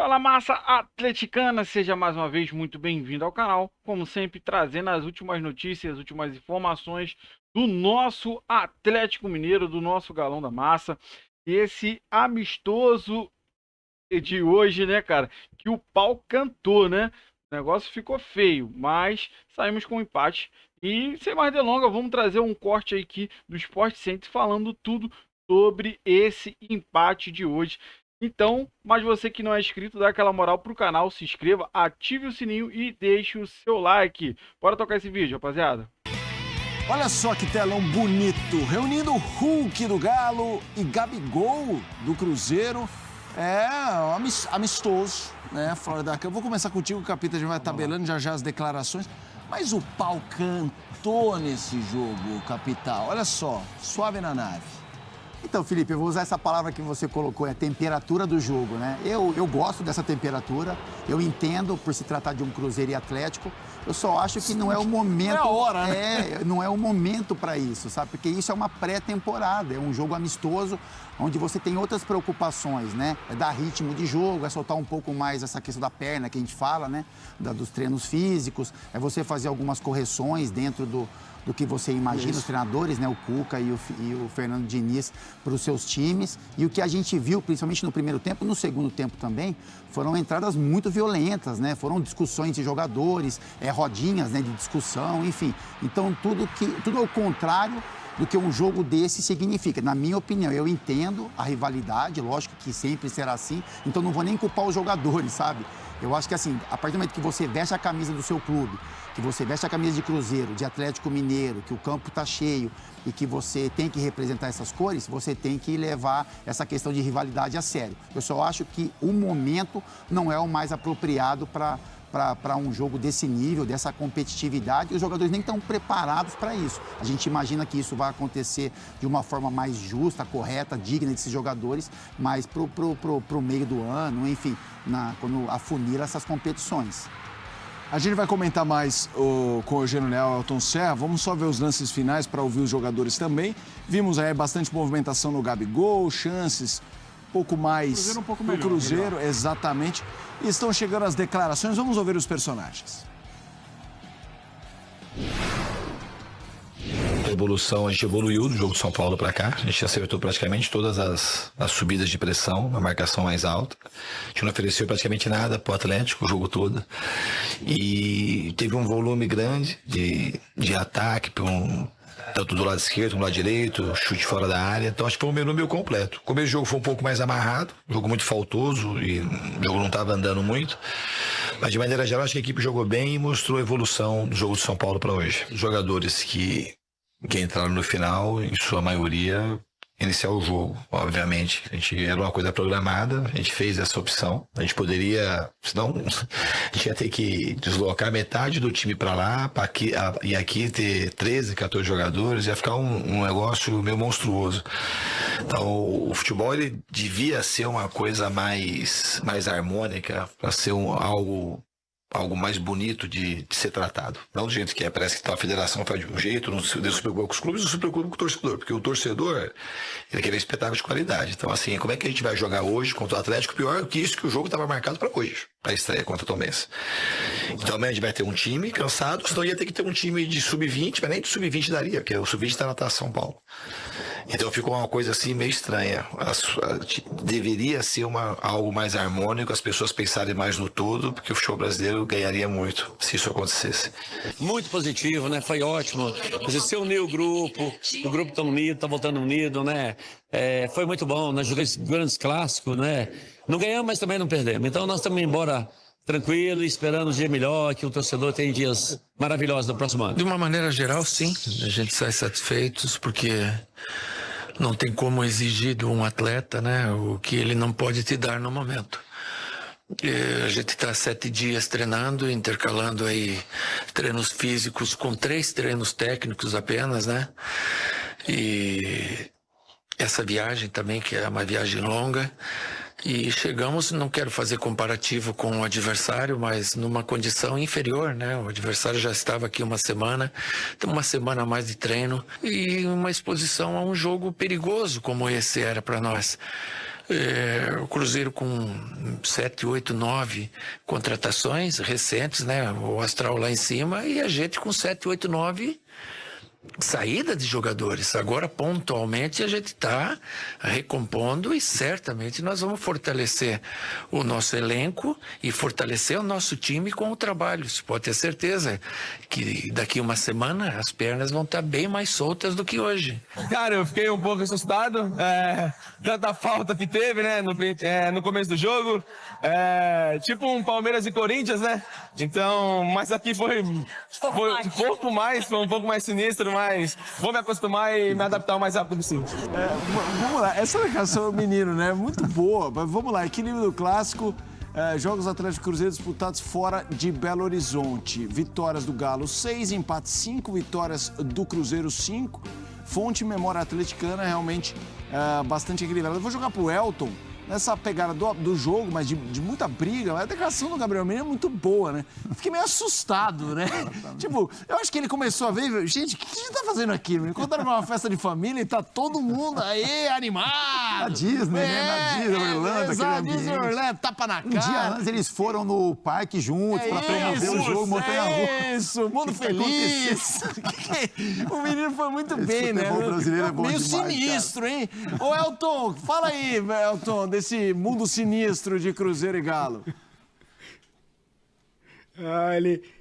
Fala, massa atleticana, seja mais uma vez muito bem-vindo ao canal, como sempre trazendo as últimas notícias, as últimas informações do nosso Atlético Mineiro, do nosso Galão da Massa. Esse amistoso de hoje, né, cara, que o pau cantou, né? O negócio ficou feio, mas saímos com um empate. E sem mais delongas, vamos trazer um corte aqui do Sport Center falando tudo sobre esse empate de hoje. Então, mas você que não é inscrito, dá aquela moral pro canal, se inscreva, ative o sininho e deixe o seu like. Bora tocar esse vídeo, rapaziada. Olha só que telão bonito, reunindo o Hulk do Galo e Gabigol do Cruzeiro. É, amistoso, né, fora da cama. Eu vou começar contigo, Capita, a gente vai tabelando já as declarações. Mas o pau cantou nesse jogo, Capital. Olha só, suave na nave. Então, Felipe, eu vou usar essa palavra que você colocou, é a temperatura do jogo, né? Eu gosto dessa temperatura, eu entendo por se tratar de um Cruzeiro e Atlético, eu só acho que não é o momento... É a hora, né? Não é o momento para isso, sabe? Porque isso é uma pré-temporada, é um jogo amistoso, onde você tem outras preocupações, né? É dar ritmo de jogo, é soltar um pouco mais essa questão da perna que a gente fala, né? Dos treinos físicos, é você fazer algumas correções dentro do que você imagina, os treinadores, né, o Cuca e o Fernando Diniz, para os seus times. E o que a gente viu, principalmente no primeiro tempo, no segundo tempo também, foram entradas muito violentas, né? Foram discussões de jogadores, rodinhas, né, de discussão, enfim. Então, tudo ao contrário do que um jogo desse significa. Na minha opinião, eu entendo a rivalidade, lógico que sempre será assim, então não vou nem culpar os jogadores, sabe? Eu acho que, assim, a partir do momento que você veste a camisa do seu clube, que você veste a camisa de Cruzeiro, de Atlético Mineiro, que o campo está cheio e que você tem que representar essas cores, você tem que levar essa questão de rivalidade a sério. Eu só acho que o momento não é o mais apropriado para um jogo desse nível, dessa competitividade, e os jogadores nem estão preparados para isso. A gente imagina que isso vai acontecer de uma forma mais justa, correta, digna desses jogadores, mas pro meio do ano, enfim, quando afunila essas competições. A gente vai comentar mais com o Eugênio Leal e Elton Serra. Vamos só ver os lances finais para ouvir os jogadores também. Vimos aí bastante movimentação no Gabigol, chances um pouco mais Um pouco no melhor, Cruzeiro, melhor. exatamente. E estão chegando as declarações, vamos ouvir os personagens. A evolução, a gente evoluiu do jogo de São Paulo para cá, a gente acertou praticamente todas as subidas de pressão, a marcação mais alta, a gente não ofereceu praticamente nada para o Atlético o jogo todo, e teve um volume grande de ataque, tanto do lado esquerdo como do lado direito, chute fora da área, então acho que foi um menu meio completo. O começo do jogo foi um pouco mais amarrado, jogo muito faltoso e o jogo não estava andando muito, mas de maneira geral acho que a equipe jogou bem e mostrou a evolução do jogo de São Paulo para hoje. Os jogadores que entraram no final, em sua maioria, iniciar o jogo, obviamente. Era uma coisa programada, a gente fez essa opção. A gente poderia, senão, a gente ia ter que deslocar metade do time para lá, e aqui ter 13, 14 jogadores, ia ficar um negócio meio monstruoso. Então, o futebol, ele devia ser uma coisa mais harmônica, para ser algo mais bonito de ser tratado. Não do jeito que é, parece que a federação faz de um jeito, não se preocupa com os clubes, não se preocupa com o torcedor, porque o torcedor, ele quer ver espetáculo de qualidade. Então, assim, como é que a gente vai jogar hoje contra o Atlético? Pior que isso, que o jogo estava marcado para hoje, para a estreia contra o Tombense. Então, amanhã a gente vai ter um time cansado, senão ia ter que ter um time de sub-20, mas nem de sub-20 daria, porque o sub-20 está na Taça São Paulo. Então ficou uma coisa assim meio estranha. Deveria ser algo mais harmônico, as pessoas pensarem mais no todo, porque o futebol brasileiro ganharia muito se isso acontecesse. Muito positivo, né? Foi ótimo. Você uniu o grupo tá unido, tá voltando unido, né? Foi muito bom, nós jogamos grandes clássicos, né? Não ganhamos, mas também não perdemos. Então nós estamos embora tranquilo, esperando um dia melhor, que o torcedor tenha dias maravilhosos no próximo ano. De uma maneira geral, sim. A gente sai satisfeitos porque não tem como exigir de um atleta, né, o que ele não pode te dar no momento. A gente está 7 dias treinando, intercalando aí treinos físicos com 3 treinos técnicos apenas, né? E essa viagem também, que é uma viagem longa. E chegamos, não quero fazer comparativo com o adversário, mas numa condição inferior, né? O adversário já estava aqui uma semana a mais de treino e uma exposição a um jogo perigoso como esse era para nós. O Cruzeiro com 7, 8, 9 contratações recentes, né? O Astral lá em cima e a gente com 7, 8, 9 saída de jogadores. Agora, pontualmente, a gente está recompondo e certamente nós vamos fortalecer o nosso elenco e fortalecer o nosso time com o trabalho. Você pode ter certeza que daqui uma semana as pernas vão estar bem mais soltas do que hoje. Cara, eu fiquei um pouco assustado. Tanta falta que teve, né, no começo do jogo. Tipo um Palmeiras e Corinthians, né? Então, mas aqui foi um pouco mais sinistro, mas vou me acostumar e me adaptar o mais rápido possível. Vamos lá, essa marcação do menino, né? Muito boa. Mas vamos lá, equilíbrio do clássico. Jogos Atlético e Cruzeiro disputados fora de Belo Horizonte. Vitórias do Galo 6, empates 5, vitórias do Cruzeiro 5. Fonte Memória Atleticana realmente bastante equilibrada. Eu vou jogar pro Elton. Nessa pegada do jogo, mas de muita briga. A declaração do Gabriel Menino é muito boa, né? Fiquei meio assustado, né? Tipo, eu acho que ele começou a ver, gente, o que a gente tá fazendo aqui? Me encontraram numa festa de família e tá todo mundo aí animado. Na Disney, né? Na Disney, Orlando, exato, Disney, Orlando, tapa na cara. Um dia antes eles foram no parque juntos pra promover o jogo Montanha-Russa. Isso, mundo feliz. O menino foi muito bem, né? O brasileiro é bom meio demais, sinistro, cara. Hein? Ô, Elton, fala aí, Elton, desse mundo sinistro de Cruzeiro e Galo.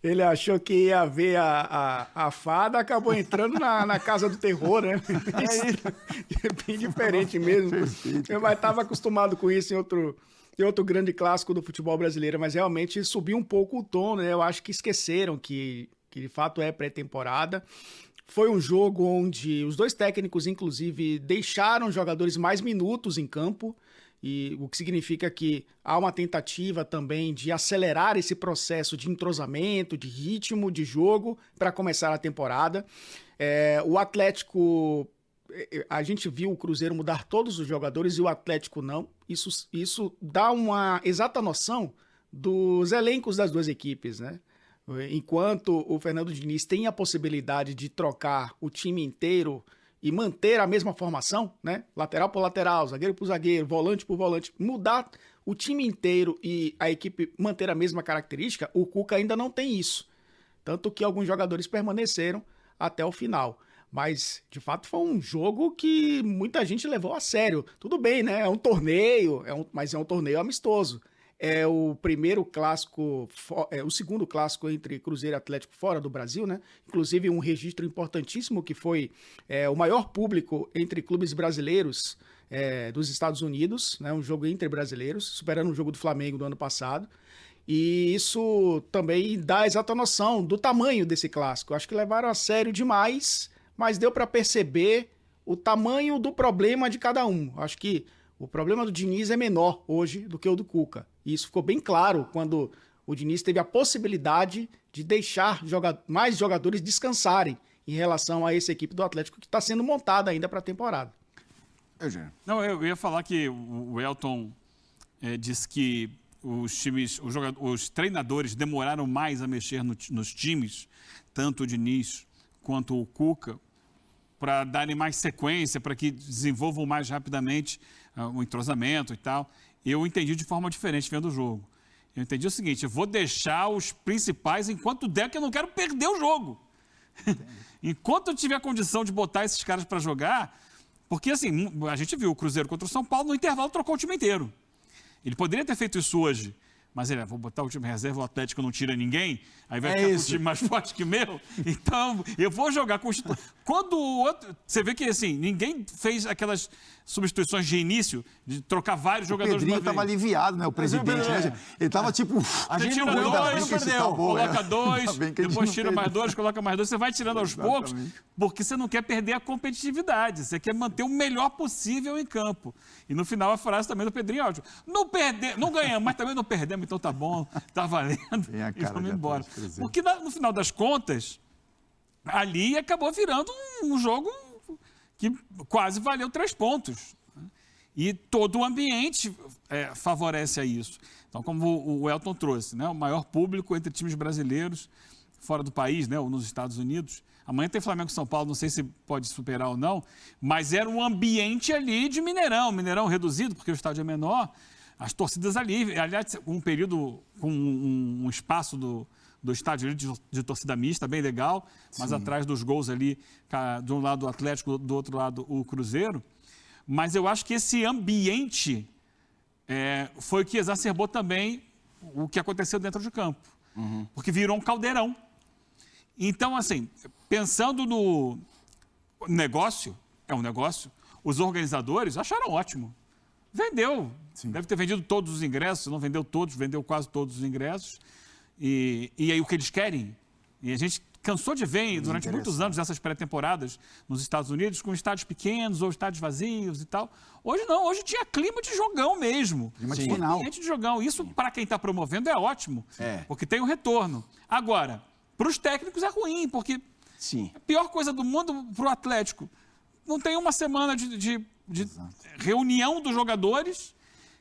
Ele achou que ia ver a fada, acabou entrando na casa do terror, né? É bem diferente mesmo. Mas estava acostumado com isso em outro grande clássico do futebol brasileiro, mas realmente subiu um pouco o tom, né? Eu acho que esqueceram que de fato é pré-temporada. Foi um jogo onde os dois técnicos, inclusive, deixaram os jogadores mais minutos em campo, e o que significa que há uma tentativa também de acelerar esse processo de entrosamento, de ritmo de jogo para começar a temporada. O Atlético, a gente viu o Cruzeiro mudar todos os jogadores e o Atlético não. Isso dá uma exata noção dos elencos das duas equipes, né? Enquanto o Fernando Diniz tem a possibilidade de trocar o time inteiro e manter a mesma formação, né? Lateral por lateral, zagueiro por zagueiro, volante por volante, mudar o time inteiro e a equipe manter a mesma característica, o Cuca ainda não tem isso. Tanto que alguns jogadores permaneceram até o final. Mas, de fato, foi um jogo que muita gente levou a sério. Tudo bem, né? É um torneio, mas é um torneio amistoso. É o primeiro clássico, o segundo clássico entre Cruzeiro e Atlético fora do Brasil, né? Inclusive um registro importantíssimo que foi o maior público entre clubes brasileiros dos Estados Unidos, né? Um jogo entre brasileiros, superando o jogo do Flamengo do ano passado. E isso também dá a exata noção do tamanho desse clássico. Acho que levaram a sério demais, mas deu para perceber o tamanho do problema de cada um. Acho que o problema do Diniz é menor hoje do que o do Cuca. E isso ficou bem claro quando o Diniz teve a possibilidade de deixar mais jogadores descansarem em relação a essa equipe do Atlético que está sendo montada ainda para a temporada. Não, eu ia falar que o Elton disse que os treinadores demoraram mais a mexer nos times, tanto o Diniz quanto o Cuca, para darem mais sequência, para que desenvolvam mais rapidamente o entrosamento e tal. Eu entendi de forma diferente vendo o jogo. Eu entendi o seguinte: eu vou deixar os principais enquanto der, que eu não quero perder o jogo. Enquanto eu tiver condição de botar esses caras para jogar, porque assim, a gente viu o Cruzeiro contra o São Paulo, no intervalo trocou o time inteiro. Ele poderia ter feito isso hoje, mas ele, vou botar o time reserva, o Atlético não tira ninguém, aí vai ficar com um time mais forte que o meu, então eu vou jogar com os... Quando o outro... Você vê que assim, ninguém fez aquelas substituições de início, de trocar vários jogadores de uma vez. O Pedrinho estava aliviado, né, o presidente, né? Ele estava tipo... A gente tira dois, coloca dois, depois tira mais dois, coloca mais dois, você vai tirando aos poucos, porque você não quer perder a competitividade, você quer manter o melhor possível em campo. E no final a frase também do Pedrinho, ótimo, não ganhamos, mas também não perdemos, então tá bom, tá valendo, e vamos embora. Porque no final das contas, ali acabou virando um jogo que quase valeu 3 pontos. E todo o ambiente favorece a isso. Então, como o Elton trouxe, né, o maior público entre times brasileiros fora do país, né, ou nos Estados Unidos, Amanhã tem Flamengo e São Paulo, não sei se pode superar ou não, mas era um ambiente ali de Mineirão reduzido, porque o estádio é menor, as torcidas ali, aliás, um período, com um espaço do estádio ali de torcida mista, bem legal, mas Sim. atrás dos gols ali, de um lado o Atlético, do outro lado o Cruzeiro. Mas eu acho que esse ambiente foi o que exacerbou também o que aconteceu dentro de campo. Porque virou um caldeirão. Então, assim, pensando no negócio, é um negócio, os organizadores acharam ótimo. Vendeu. Sim. Deve ter vendido todos os ingressos, não vendeu todos, vendeu quase todos os ingressos. E aí o que eles querem, e a gente cansou de ver durante muitos anos essas pré-temporadas nos Estados Unidos com estádios pequenos ou estádios vazios e tal. Hoje não, hoje tinha clima de jogão mesmo. Clima de final. Ambiente de jogão. Isso, para quem está promovendo, é ótimo, porque tem um retorno. Agora, para os técnicos é ruim, porque a pior coisa do mundo para o Atlético, não tem uma semana de reunião dos jogadores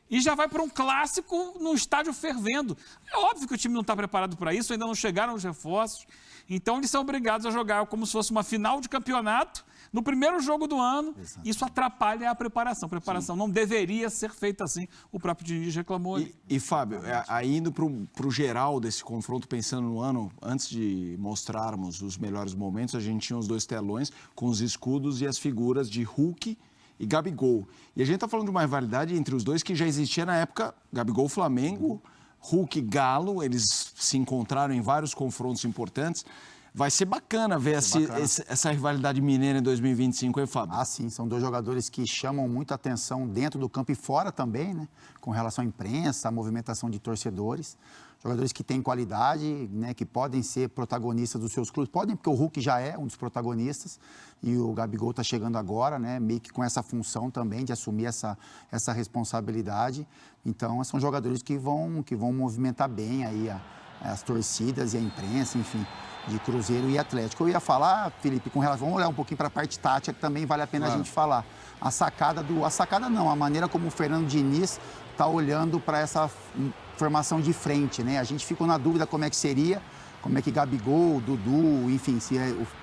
e já vai para um clássico no estádio fervendo. É óbvio que o time não está preparado para isso, ainda não chegaram os reforços. Então, eles são obrigados a jogar como se fosse uma final de campeonato no primeiro jogo do ano. Exato. Isso atrapalha a preparação. A preparação não deveria ser feita assim. O próprio Diniz reclamou. E Fábio, aí indo para o geral desse confronto, pensando no ano, antes de mostrarmos os melhores momentos, a gente tinha os dois telões com os escudos e as figuras de Hulk e Gabigol. E a gente está falando de uma rivalidade entre os dois que já existia na época, Gabigol-Flamengo, Hulk-Galo, eles se encontraram em vários confrontos importantes. Vai ser bacana ver essa rivalidade mineira em 2025, hein, Fábio? Ah, sim, são dois jogadores que chamam muita atenção dentro do campo e fora também, né? Com relação à imprensa, à movimentação de torcedores. Jogadores que têm qualidade, né? Que podem ser protagonistas dos seus clubes. Podem, porque o Hulk já é um dos protagonistas e o Gabigol está chegando agora, né? Meio que com essa função também de assumir essa responsabilidade. Então, são jogadores que vão movimentar bem aí as torcidas e a imprensa, enfim, de Cruzeiro e Atlético. Eu ia falar, Felipe, com relação... Vamos olhar um pouquinho para a parte tática, que também vale a pena a gente falar. A sacada não, a maneira como o Fernando Diniz está olhando para essa formação de frente, né? A gente ficou na dúvida como é que seria, como é que Gabigol, Dudu, enfim, se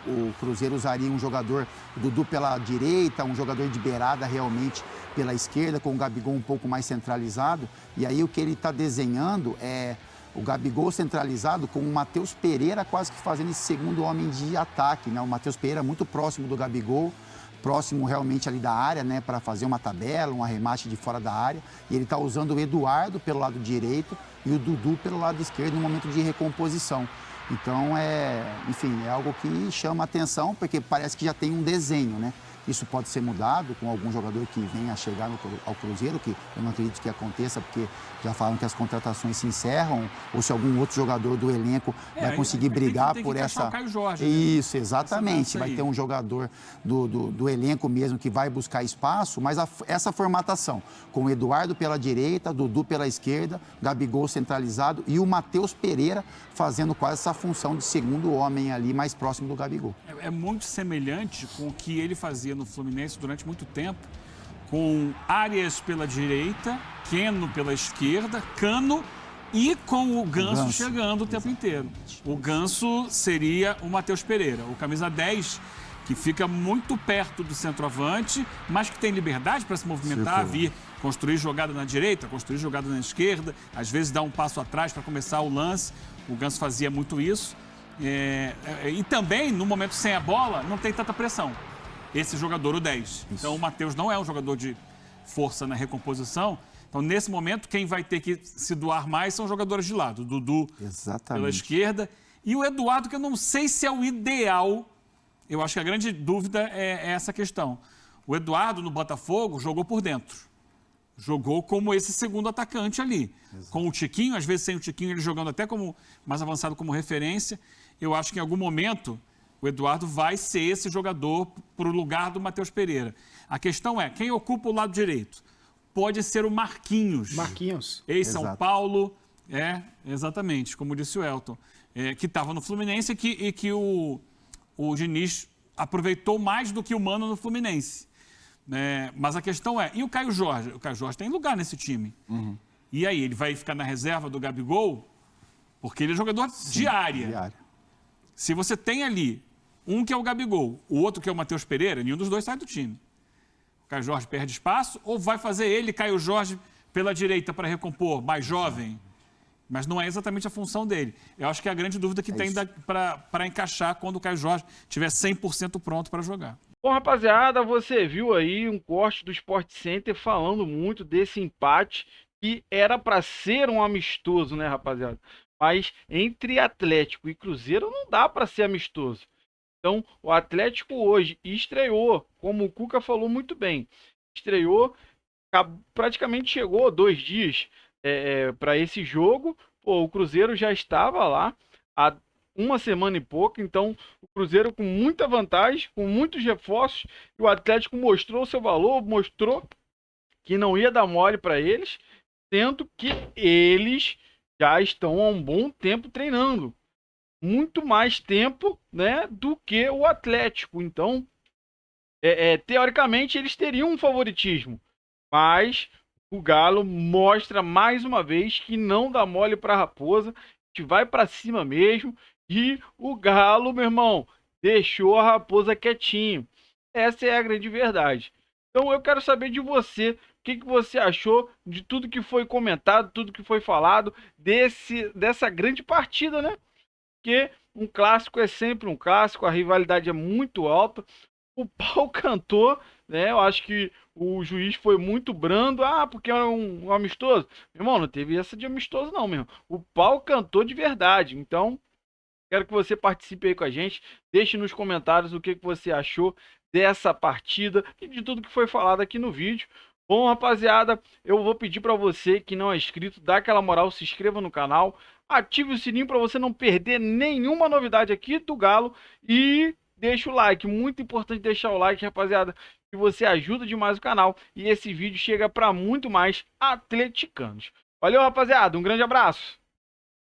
o Cruzeiro usaria um jogador, Dudu pela direita, um jogador de beirada realmente pela esquerda, com o Gabigol um pouco mais centralizado. E aí o que ele está desenhando é o Gabigol centralizado com o Matheus Pereira quase que fazendo esse segundo homem de ataque, né? O Matheus Pereira muito próximo do Gabigol, próximo realmente ali da área, né? Para fazer uma tabela, um arremate de fora da área. E ele está usando o Eduardo pelo lado direito e o Dudu pelo lado esquerdo no momento de recomposição. Então, enfim, é algo que chama atenção, porque parece que já tem um desenho, né? Isso pode ser mudado com algum jogador que venha a chegar ao Cruzeiro, que eu não acredito que aconteça, porque já falam que as contratações se encerram, ou se algum outro jogador do elenco vai conseguir brigar por essa... O Caio Jorge, Isso, exatamente. Vai ter um jogador do elenco mesmo que vai buscar espaço, mas essa formatação, com o Eduardo pela direita, Dudu pela esquerda, Gabigol centralizado e o Matheus Pereira fazendo quase essa função de segundo homem ali, mais próximo do Gabigol. É muito semelhante com o que ele fazia no Fluminense durante muito tempo, com Arias pela direita, Keno pela esquerda, Cano e com o Ganso chegando o tempo inteiro. O Ganso seria o Matheus Pereira, o camisa 10, que fica muito perto do centroavante, mas que tem liberdade para se movimentar, vir construir jogada na direita, construir jogada na esquerda, às vezes dar um passo atrás para começar o lance. O Ganso fazia muito isso. E também, no momento sem a bola, não tem tanta pressão. Esse jogador, o 10. Isso. Então, o Matheus não é um jogador de força na recomposição. Então, nesse momento, quem vai ter que se doar mais são os jogadores de lado. O Dudu pela esquerda. E o Eduardo, que eu não sei se é o ideal. Eu acho que a grande dúvida é essa questão. O Eduardo, no Botafogo, jogou por dentro. Jogou como esse segundo atacante ali. Exato. Com o Tiquinho, às vezes sem o Tiquinho, ele jogando até como mais avançado como referência. Eu acho que em algum momento o Eduardo vai ser esse jogador para o lugar do Matheus Pereira. A questão é, quem ocupa o lado direito? Pode ser o Marquinhos. Ex-São Paulo, exatamente, como disse o Elton, que estava no Fluminense e que o Diniz aproveitou mais do que o Mano no Fluminense. Mas a questão é, e o Caio Jorge? O Caio Jorge tem lugar nesse time. E aí, ele vai ficar na reserva do Gabigol? Porque ele é jogador de área. Se você tem ali Um que é o Gabigol, o outro que é o Matheus Pereira, nenhum dos dois sai do time. O Caio Jorge perde espaço, ou vai fazer ele, Caio Jorge, pela direita para recompor, mais jovem? Mas não é exatamente a função dele. Eu acho que é a grande dúvida que tem para encaixar quando o Caio Jorge estiver 100% pronto para jogar. Bom, rapaziada, você viu aí um corte do Sport Center falando muito desse empate que era para ser um amistoso, né, rapaziada? Mas entre Atlético e Cruzeiro não dá para ser amistoso. Então, o Atlético hoje estreou, como o Cuca falou muito bem, estreou, praticamente chegou 2 dias para esse jogo. Pô, o Cruzeiro já estava lá há 1 semana e pouco, então o Cruzeiro com muita vantagem, com muitos reforços, e o Atlético mostrou seu valor, mostrou que não ia dar mole para eles, sendo que eles já estão há um bom tempo treinando. Muito mais tempo, né, do que o Atlético. Então, teoricamente, eles teriam um favoritismo. Mas o Galo mostra mais uma vez que não dá mole para a Raposa. A gente vai para cima mesmo. E o Galo, meu irmão, deixou a Raposa quietinho. Essa é a grande verdade. Então eu quero saber de você, o que você achou de tudo que foi comentado, tudo que foi falado dessa grande partida, né? Porque um clássico é sempre um clássico, a rivalidade é muito alta. O pau cantou, né? Eu acho que o juiz foi muito brando. Ah, porque é um amistoso. Meu irmão, não teve essa de amistoso não, meu irmão. O pau cantou de verdade. Então, quero que você participe aí com a gente. Deixe nos comentários o que você achou dessa partida e de tudo que foi falado aqui no vídeo. Bom, rapaziada, eu vou pedir para você que não é inscrito, dá aquela moral, se inscreva no canal, ative o sininho para você não perder nenhuma novidade aqui do Galo e deixa o like, muito importante deixar o like, rapaziada, que você ajuda demais o canal e esse vídeo chega para muito mais atleticanos. Valeu, rapaziada, um grande abraço!